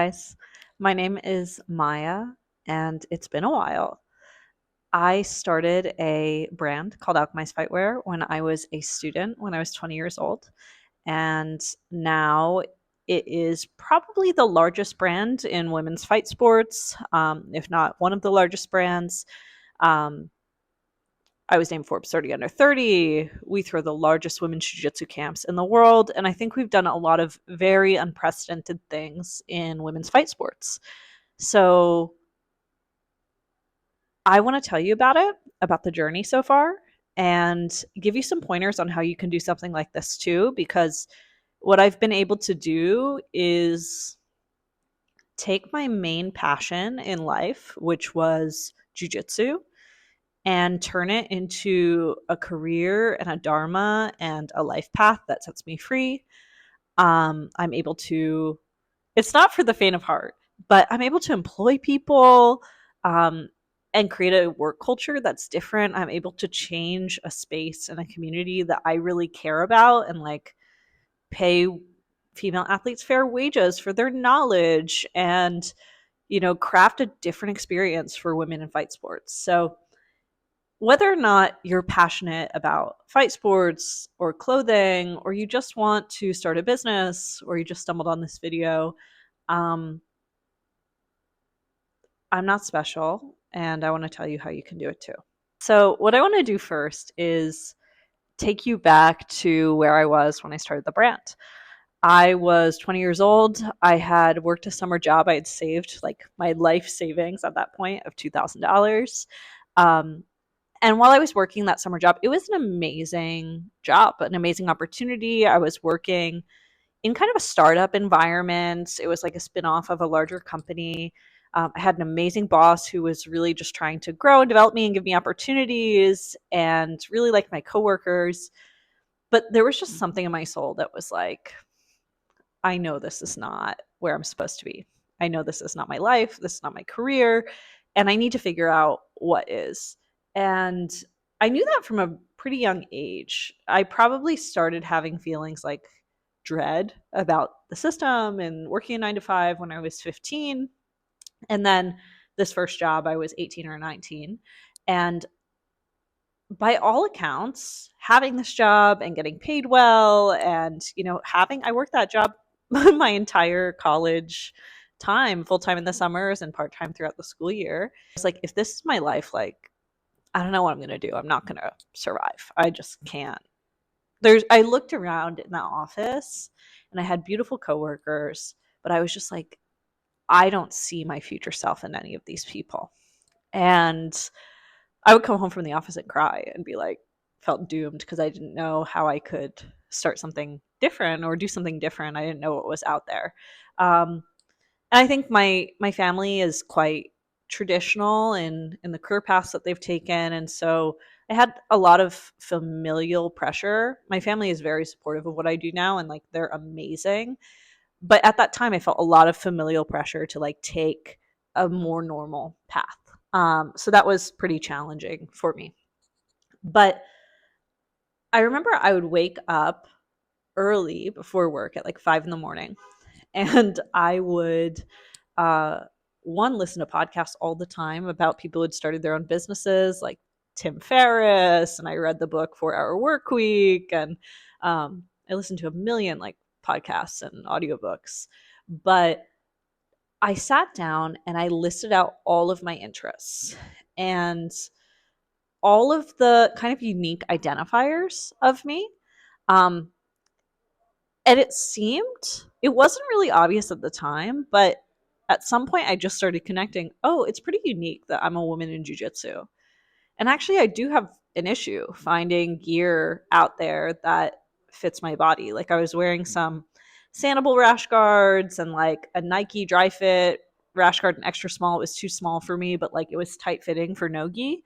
Guys, my name is Maya, and it's been a while. I started a brand called Alchemize Fightwear when I was a student, when I was 20 years old. And now it is probably the largest brand in women's fight sports, if not one of the largest brands. Um, I was named Forbes 30 under 30. We throw the largest women's jiu-jitsu camps in the world. And I think we've done a lot of very unprecedented things in women's fight sports. So I want to tell you about the journey so far, and give you some pointers on how you can do something like this too, because what I've been able to do is take my main passion in life, which was jujitsu, and turn it into a career and a dharma and a life path that sets me free. I'm able to, it's not for the faint of heart, but I'm able to employ people um, and create a work culture that's different. I'm able to change a space and a community that I really care about, and like pay female athletes fair wages for their knowledge, and craft a different experience for women in fight sports. So whether or not you're passionate about fight sports or clothing, or you just want to start a business, or you just stumbled on this video, um, I'm not special, and I want to tell you how you can do it too. So, what I want to do first is take you back to where I was when I started the brand. I was 20 years old. I had worked a summer job. I had saved like my life savings at that point of $2,000. Um, and while I was working that summer job, it was an amazing job, an amazing opportunity. I was working in kind of a startup environment. It was like a spin-off of a larger company. I had an amazing boss who was really just trying to grow and develop me and give me opportunities, and really liked my coworkers. But there was just something in my soul that was like, I know this is not where I'm supposed to be. I know this is not my life. This is not my career. And I need to figure out what is. And I knew that from a pretty young age. I probably started having feelings like dread about the system and working a 9 to 5 when I was 15. And then this first job, I was 18 or 19. And by all accounts, having this job and getting paid well, and I worked that job my entire college time, full time in the summers and part time throughout the school year. It's like, if this is my life, like, I don't know what I'm going to do. I'm not going to survive. I just can't. I looked around in that office and I had beautiful coworkers, but I was just like, I don't see my future self in any of these people. And I would come home from the office and cry and be like, felt doomed, because I didn't know how I could start something different or do something different. I didn't know what was out there. And I think my family is quite traditional in the career paths that they've taken, and so I had a lot of familial pressure. My family is very supportive of what I do now, and like, they're amazing. But at that time, I felt a lot of familial pressure to like take a more normal path. So that was pretty challenging for me. But I remember I would wake up early before work at like 5 in the morning, and I would, uh, one, listen to podcasts all the time about people who had started their own businesses, like Tim Ferriss, and I read the book 4 Hour Work Week, and I listened to a million like podcasts and audiobooks. But I sat down and I listed out all of my interests and all of the kind of unique identifiers of me. Um, and it wasn't really obvious at the time, but at some point I just started connecting. Oh, it's pretty unique that I'm a woman in jujitsu. And actually, I do have an issue finding gear out there that fits my body. Like, I was wearing some Sanibel rash guards and like a Nike dry fit rash guard, an extra small. It was too small for me, but like, it was tight fitting for no gi.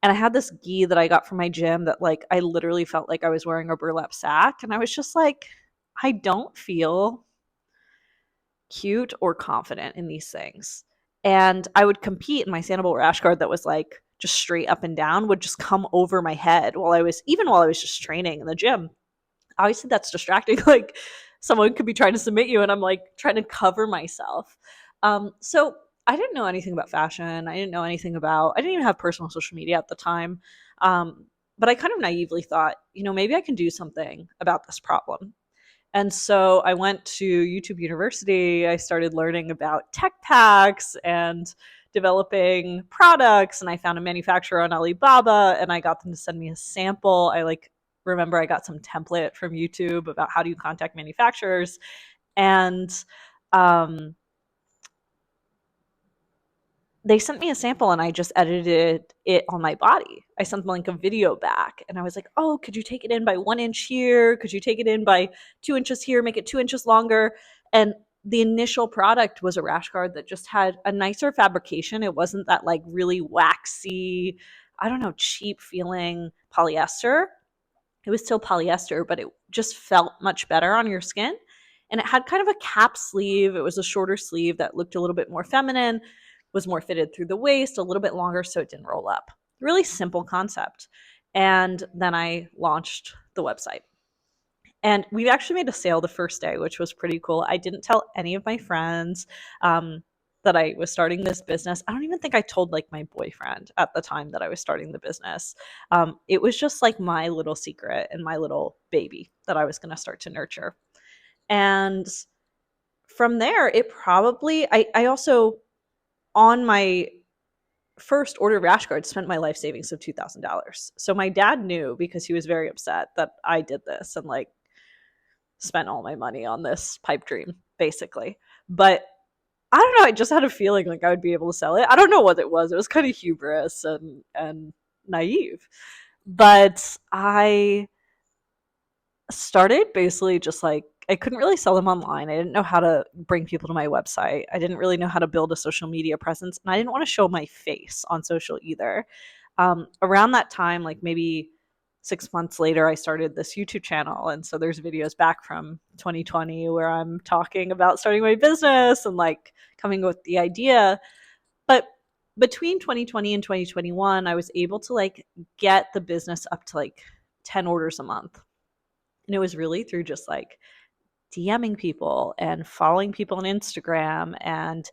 And I had this gi that I got from my gym that like, I literally felt like I was wearing a burlap sack. And I was just like, I don't feel cute or confident in these things. And I would compete, in my Sanibel rash guard that was like just straight up and down would just come over my head while I was just training in the gym. Obviously that's distracting. Like, someone could be trying to submit you, and I'm like trying to cover myself. So I didn't know anything about fashion. I didn't know anything about, I didn't even have personal social media at the time. But I kind of naively thought, maybe I can do something about this problem. And so I went to YouTube University. I started learning about tech packs and developing products. And I found a manufacturer on Alibaba, and I got them to send me a sample. I remember I got some template from YouTube about how do you contact manufacturers. And they sent me a sample, and I just edited it on my body. I sent them like a video back, and I was like, oh, could you take it in by 1 inch here? Could you take it in by 2 inches here? Make it 2 inches longer. And the initial product was a rash guard that just had a nicer fabrication. It wasn't that like really waxy, I don't know, cheap feeling polyester. It was still polyester, but it just felt much better on your skin. And it had kind of a cap sleeve. It was a shorter sleeve that looked a little bit more feminine, was more fitted through the waist, a little bit longer so it didn't roll up. Really simple concept. And then I launched the website. And we actually made a sale the first day, which was pretty cool. I didn't tell any of my friends that I was starting this business. I don't even think I told like my boyfriend at the time that I was starting the business. It was just like my little secret and my little baby that I was going to start to nurture. And from there, it probably, I also, on my first order of rash guards, spent my life savings of $2,000. So my dad knew, because he was very upset that I did this and like spent all my money on this pipe dream, basically. But I don't know, I just had a feeling like I would be able to sell it. I don't know what it was. It was kind of hubris and naive. But I started basically just like, I couldn't really sell them online. I didn't know how to bring people to my website. I didn't really know how to build a social media presence. And I didn't want to show my face on social either. Around that time, like maybe 6 months later, I started this YouTube channel. And so there's videos back from 2020 where I'm talking about starting my business and like coming with the idea. But between 2020 and 2021, I was able to like get the business up to like 10 orders a month. And it was really through just like DMing people and following people on Instagram and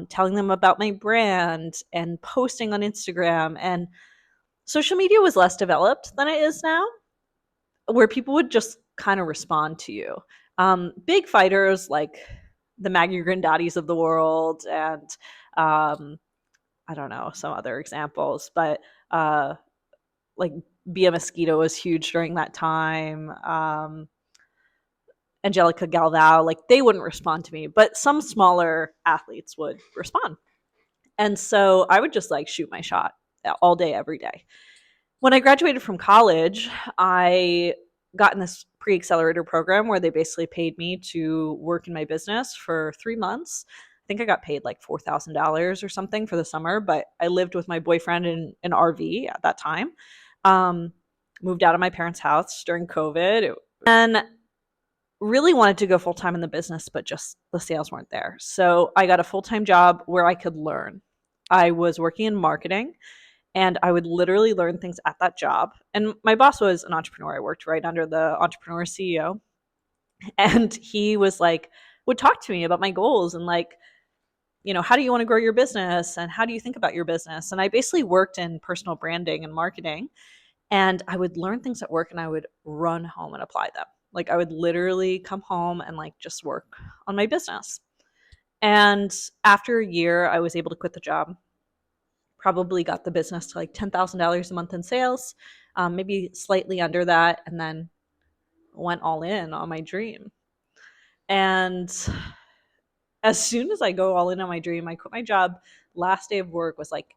telling them about my brand and posting on Instagram. And social media was less developed than it is now, where people would just kind of respond to you. Big fighters like the Maggie Grandaddies of the world and I don't know, some other examples, but like Bia Mosquito was huge during that time. Angelica Galvao, like they wouldn't respond to me, but some smaller athletes would respond. And so I would just like shoot my shot all day, every day. When I graduated from college, I got in this pre-accelerator program where they basically paid me to work in my business for 3 months. I think I got paid like $4,000 or something for the summer, but I lived with my boyfriend in an RV at that time. Moved out of my parents' house during COVID and really wanted to go full-time in the business, but just the sales weren't there. So I got a full-time job where I could learn. I was working in marketing, and I would literally learn things at that job. And my boss was an entrepreneur. I worked right under the entrepreneur CEO. And he was like, would talk to me about my goals and like, how do you want to grow your business? And how do you think about your business? And I basically worked in personal branding and marketing. And I would learn things at work and I would run home and apply them. Like I would literally come home and like just work on my business. And after a year, I was able to quit the job. Probably got the business to like $10,000 a month in sales, maybe slightly under that, and then went all in on my dream. And as soon as I go all in on my dream, I quit my job. Last day of work was like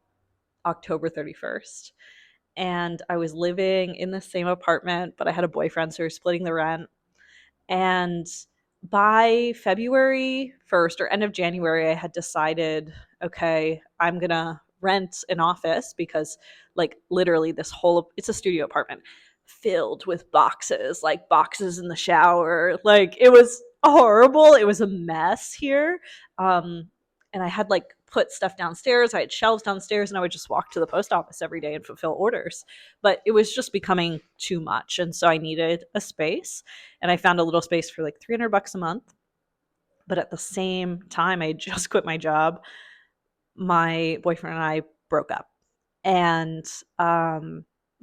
October 31st. And I was living in the same apartment, but I had a boyfriend, so we were splitting the rent. And by February 1st or end of January, I had decided, okay, I'm going to rent an office because like literally it's a studio apartment filled with boxes, like boxes in the shower. Like it was horrible. It was a mess here. And I had like put stuff downstairs. I had shelves downstairs, and I would just walk to the post office every day and fulfill orders. But it was just becoming too much. And so I needed a space, and I found a little space for like $300 a month. But at the same time, I just quit my job. My boyfriend and I broke up, and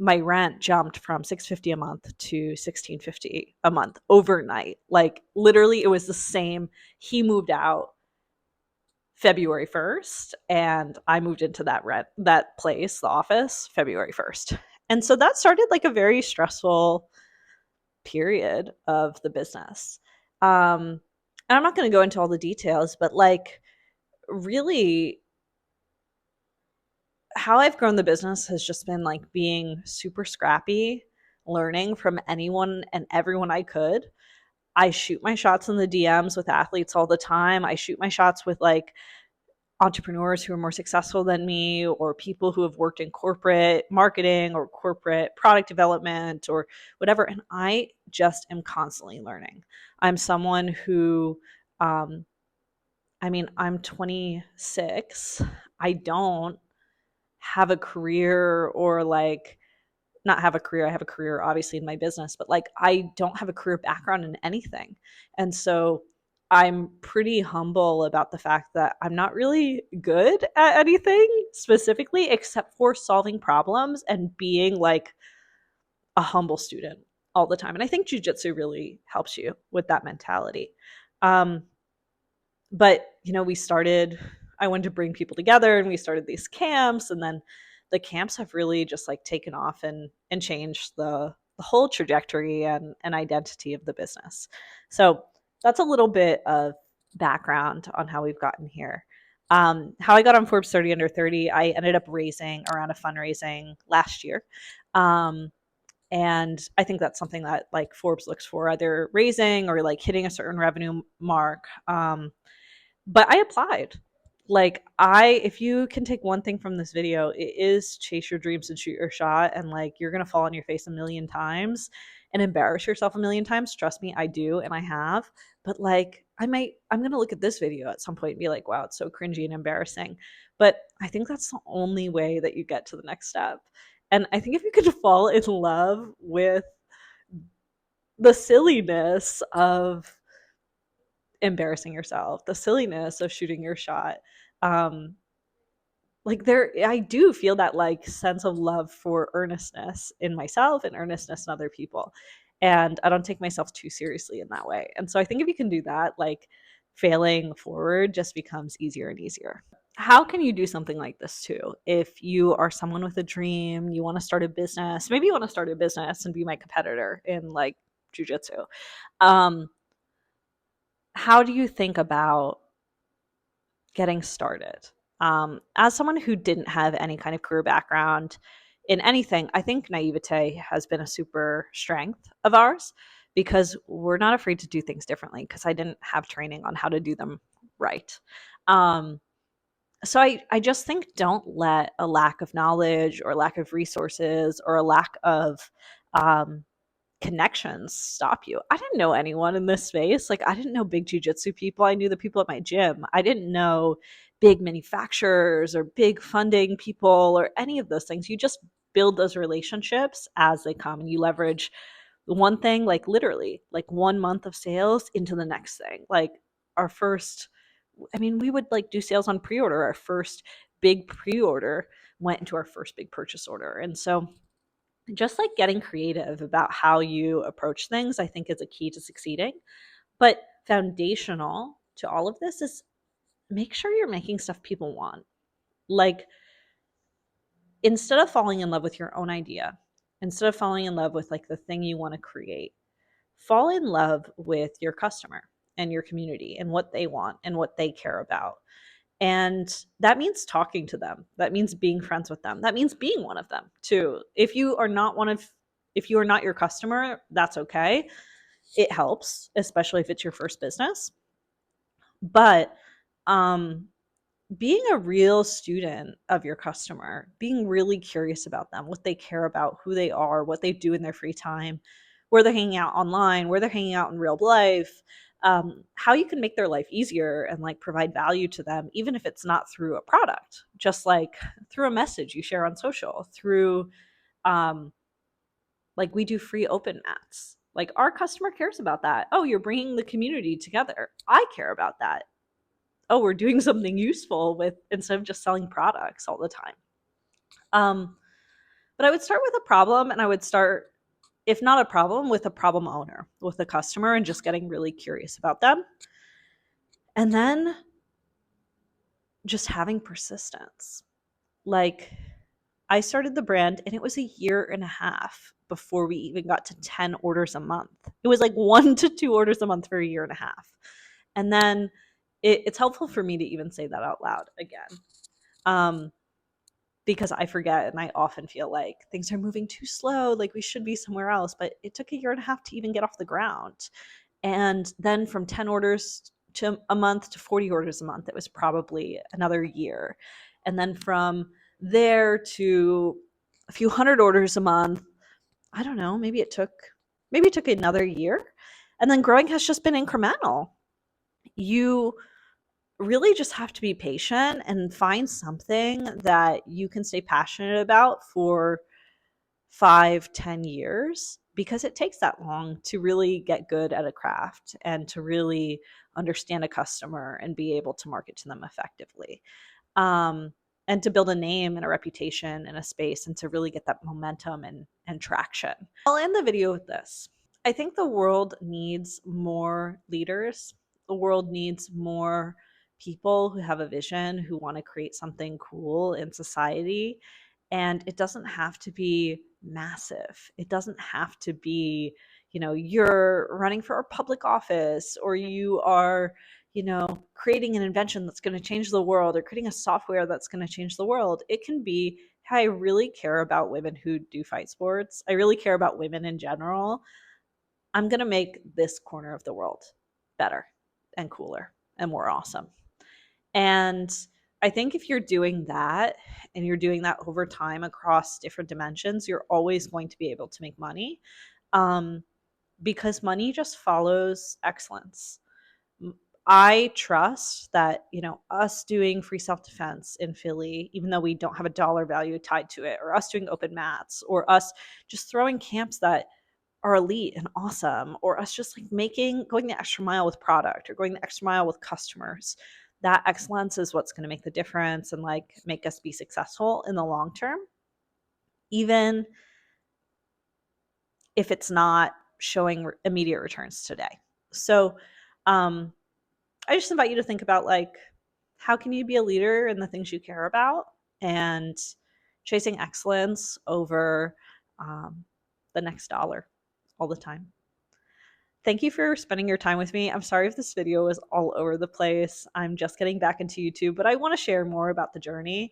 my rent jumped from $650 a month to $1650 a month overnight. Like literally, it was the same. He moved out February 1st, and I moved into that place, the office, February 1st. And so that started like a very stressful period of the business. And I'm not going to go into all the details, but like really how I've grown the business has just been like being super scrappy, learning from anyone and everyone I could. I shoot my shots in the DMs with athletes all the time. I shoot my shots with like entrepreneurs who are more successful than me, or people who have worked in corporate marketing or corporate product development or whatever. And I just am constantly learning. I'm someone who, I'm 26. I don't have a career, or like not have a career. I have a career obviously in my business, but like I don't have a career background in anything. And so I'm pretty humble about the fact that I'm not really good at anything specifically except for solving problems and being like a humble student all the time. And I think jujitsu really helps you with that mentality. Um, but I wanted to bring people together, and we started these camps, and then the camps have really just like taken off and changed the whole trajectory and identity of the business. So that's a little bit of background on how we've gotten here. How I got on Forbes 30 under 30, I ended up raising around a fundraising last year. And I think that's something that like Forbes looks for, either raising or like hitting a certain revenue mark. But I applied. Like if you can take one thing from this video, it is chase your dreams and shoot your shot. And like, you're going to fall on your face a million times and embarrass yourself a million times. Trust me, I do. And I have, but like, I'm going to look at this video at some point and be like, wow, it's so cringy and embarrassing. But I think that's the only way that you get to the next step. And I think if you could fall in love with the silliness of embarrassing yourself, the silliness of shooting your shot, um I do feel that like sense of love for earnestness in myself and earnestness in other people, and I don't take myself too seriously in that way. And so I think if you can do that, like failing forward just becomes easier and easier. How can you do something like this too? If you are someone with a dream, you want to start a business, maybe you want to start a business and be my competitor in like jujitsu. How do you think about getting started? As someone who didn't have any kind of career background in anything, I think naivete has been a super strength of ours, because we're not afraid to do things differently, because I didn't have training on how to do them right. So I just think, don't let a lack of knowledge or lack of resources or a lack of connections stop you. I didn't know anyone in this space. Like I didn't know big jujitsu people. I knew the people at my gym. I didn't know big manufacturers or big funding people or any of those things. You just build those relationships as they come, and you leverage one thing, like literally like 1 month of sales into the next thing. Like our first, we would like do sales on pre-order. Our first big pre-order went into our first big purchase order. And so just like getting creative about how you approach things, I think is a key to succeeding. But foundational to all of this is make sure you're making stuff people want. Like, instead of falling in love with your own idea, instead of falling in love with like the thing you want to create, fall in love with your customer and your community and what they want and what they care about. And that means talking to them. That means being friends with them. That means being one of them too. If you are not your customer, that's okay. It helps, especially if it's your first business. But being a real student of your customer, being really curious about them, what they care about, who they are, what they do in their free time, where they're hanging out online, where they're hanging out in real life, how you can make their life easier and like provide value to them, even if it's not through a product, just like through a message you share on social, through like we do free open mats. Like our customer cares about that. Oh, you're bringing the community together. I care about that. Oh, we're doing something useful with instead of just selling products all the time. But I would start with a problem, and I would start, if not a problem, with a problem owner, with a customer, and just getting really curious about them. And then just having persistence. Like I started the brand and it was a year and a half before we even got to 10 orders a month. It was like 1 to 2 orders a month for a year and a half. And then it's helpful for me to even say that out loud again. Because I forget and I often feel like things are moving too slow, like we should be somewhere else. But it took a year and a half to even get off the ground. And then from 10 orders to a month to 40 orders a month, it was probably another year. And then from there to a few hundred orders a month, I don't know, maybe it took another year. And then growing has just been incremental. You really just have to be patient and find something that you can stay passionate about for 5-10 years, because it takes that long to really get good at a craft and to really understand a customer and be able to market to them effectively, and to build a name and a reputation in a space and to really get that momentum and traction. I'll end the video with this. I think the world needs more leaders. The world needs more people who have a vision, who want to create something cool in society. And it doesn't have to be massive. It doesn't have to be, you're running for a public office, or you are, creating an invention that's going to change the world, or creating a software that's going to change the world. It can be, I really care about women who do fight sports. I really care about women in general. I'm going to make this corner of the world better and cooler and more awesome. And I think if you're doing that and you're doing that over time across different dimensions, you're always going to be able to make money, because money just follows excellence. I trust that, us doing free self-defense in Philly, even though we don't have a dollar value tied to it, or us doing open mats, or us just throwing camps that are elite and awesome, or us just like going the extra mile with product or going the extra mile with customers, that excellence is what's going to make the difference and like make us be successful in the long term, even if it's not showing immediate returns today. So I just invite you to think about, like, how can you be a leader in the things you care about, and chasing excellence over the next dollar all the time. Thank you for spending your time with me. I'm sorry if this video was all over the place. I'm just getting back into YouTube, but I want to share more about the journey.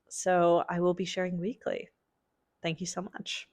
So I will be sharing weekly. Thank you so much.